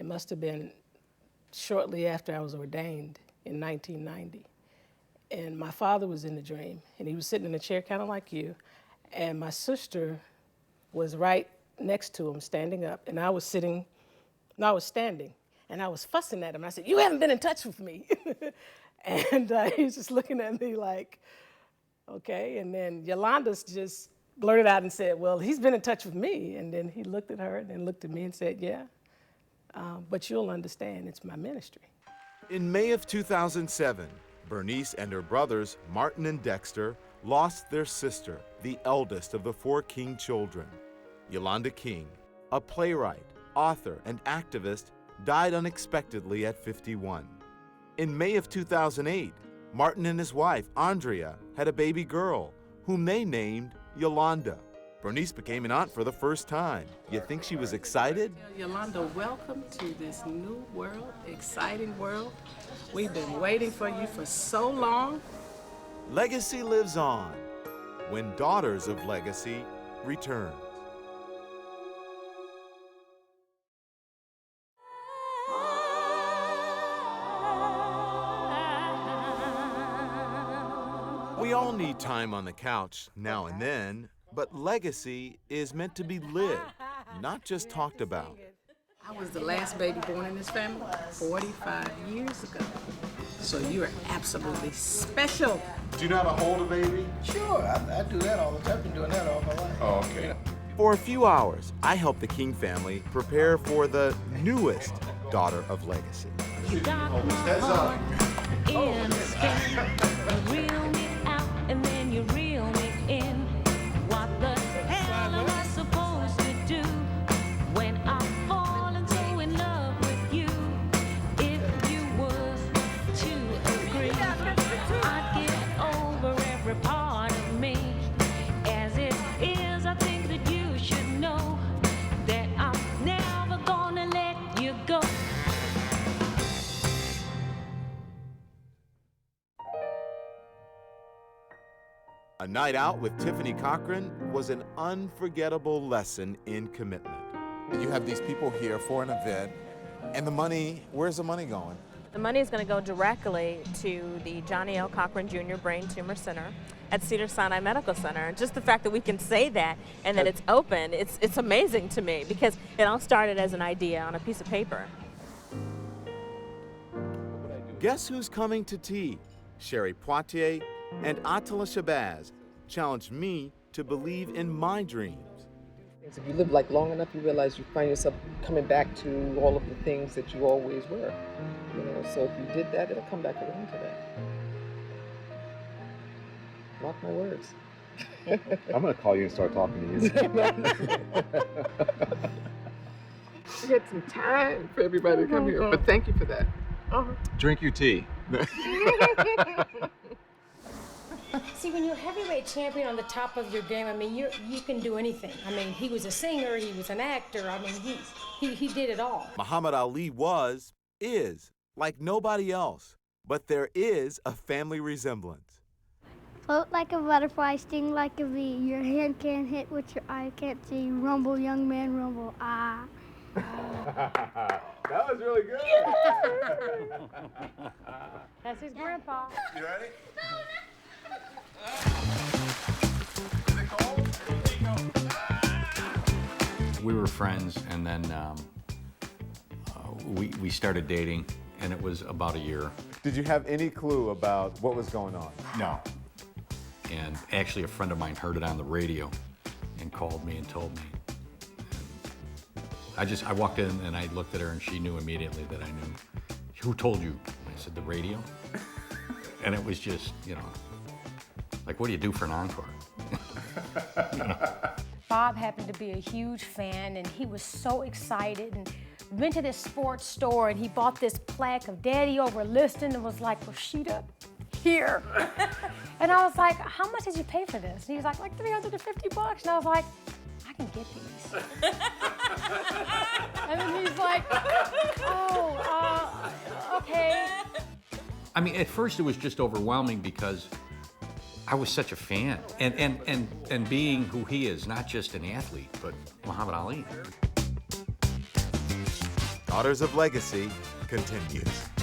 It must have been shortly after I was ordained in 1990. And my father was in the dream, and he was sitting in a chair kind of like you, and my sister was right next to him, standing up, and I was standing, and I was fussing at him. I said, "You haven't been in touch with me." And he was just looking at me like, okay. And then Yolanda just blurted out and said, "Well, he's been in touch with me." And then he looked at her and then looked at me and said, "Yeah, but you'll understand, it's my ministry." In May of 2007, Bernice and her brothers, Martin and Dexter, lost their sister, the eldest of the 4 King children. Yolanda King, a playwright, author, and activist, died unexpectedly at 51. In May of 2008, Martin and his wife, Andrea, had a baby girl, whom they named Yolanda. Bernice became an aunt for the first time. You think she was excited? Yolanda, welcome to this new world, exciting world. We've been waiting for you for so long. Legacy lives on when Daughters of Legacy returns. We all need time on the couch now and then, but legacy is meant to be lived, not just talked about. I was the last baby born in this family 45 years ago. So you are absolutely special. Do you know how to hold a baby? Sure, I do that all the time. I've been doing that all my life. Oh, okay. For a few hours, I help the King family prepare for the newest daughter of legacy. You got my heart in a spin. You reel me out and then you reel me in. What the hell am I supposed to do when I've fallen so in love with you? If you were to agree, I'd get over every part of me. As it is, I think that you should know that I'm never gonna let you go. A night out with Tiffany Cochran was an unforgettable lesson in commitment. You have these people here for an event, and the money, where's the money going? The money is going to go directly to the Johnnie L. Cochran Jr. Brain Tumor Center at Cedars-Sinai Medical Center. Just the fact that we can say that and that it's open, it's amazing to me because it all started as an idea on a piece of paper. Guess who's coming to tea? Sherri Poitier and Attallah Shabazz challenged me to believe in my dreams. If you live like long enough, you realize you find yourself coming back to all of the things that you always were. You know, so if you did that, it'll come back around to that. Mark my words. I'm gonna call you and start talking to you. We had some time for everybody to come here, but thank you for that. Drink your tea. See, when you're a heavyweight champion on the top of your game, I mean, you can do anything. I mean, he was a singer, he was an actor. I mean, he did it all. Muhammad Ali is like nobody else, but there is a family resemblance. Float like a butterfly, sting like a bee. Your hand can't hit what your eye can't see. Rumble, young man, rumble. Ah. That was really good. That's his grandpa. You ready? We were friends, and then we started dating, and it was about a year. Did you have any clue about what was going on? No. And actually, a friend of mine heard it on the radio and called me and told me. And I walked in and I looked at her, and she knew immediately that I knew. Who told you? I said, the radio. And it was just, you know, like, what do you do for an encore? You know? Bob happened to be a huge fan, and he was so excited and went to this sports store, and he bought this plaque of Daddy over Liston and was like, Rasheda, here. And I was like, how much did you pay for this? And he was like 350 bucks. And I was like, I can get these. And then he's like, oh, okay. I mean, at first it was just overwhelming because I was such a fan. And being who he is, not just an athlete, but Muhammad Ali. Daughters of Legacy continues.